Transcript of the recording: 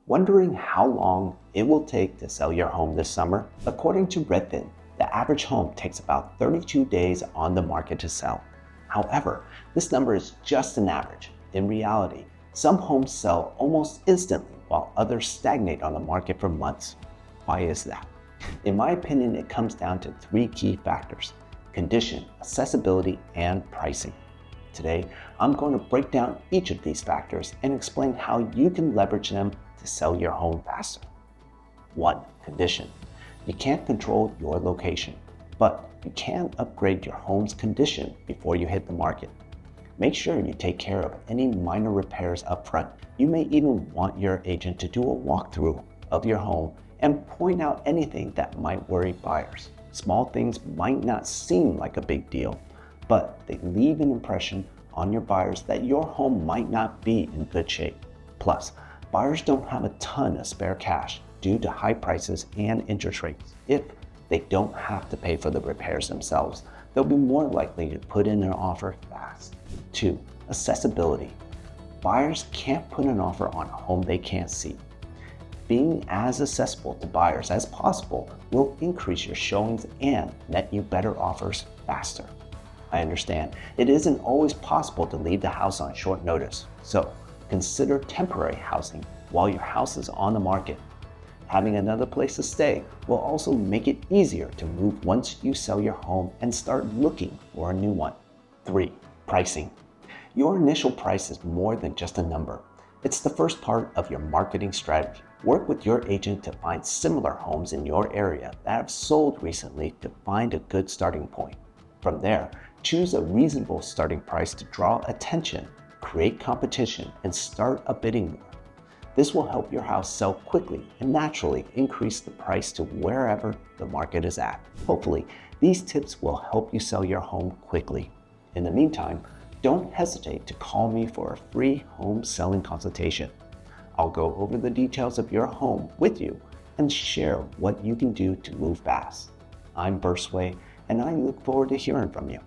Wondering how long it will take to sell your home this summer? According to Redfin, the average home takes about 32 days on the market to sell. However, this number is just an average. In reality, some homes sell almost instantly while others stagnate on the market for months. Why is that? In my opinion, it comes down to three key factors: condition, accessibility, and pricing. Today, I'm going to break down each of these factors and explain how you can leverage them to sell your home faster. 1. Condition. You can't control your location, but you can upgrade your home's condition before you hit the market. Make sure you take care of any minor repairs up front. You may even want your agent to do a walkthrough of your home and point out anything that might worry buyers. Small things might not seem like a big deal, but they leave an impression on your buyers that your home might not be in good shape. Plus, buyers don't have a ton of spare cash due to high prices and interest rates. If they don't have to pay for the repairs themselves, they'll be more likely to put in an offer fast. 2. Accessibility. Buyers can't put an offer on a home they can't see. Being as accessible to buyers as possible will increase your showings and net you better offers faster. I understand it isn't always possible to leave the house on short notice, so consider temporary housing while your house is on the market. Having another place to stay will also make it easier to move once you sell your home and start looking for a new one. 3. Pricing. Your initial price is more than just a number. It's the first part of your marketing strategy. Work with your agent to find similar homes in your area that have sold recently to find a good starting point. From there, choose a reasonable starting price to draw attention, create competition, and start a bidding war. This will help your house sell quickly and naturally increase the price to wherever the market is at. Hopefully, these tips will help you sell your home quickly. In the meantime, don't hesitate to call me for a free home selling consultation. I'll go over the details of your home with you and share what you can do to move fast. I'm Burt, and I look forward to hearing from you.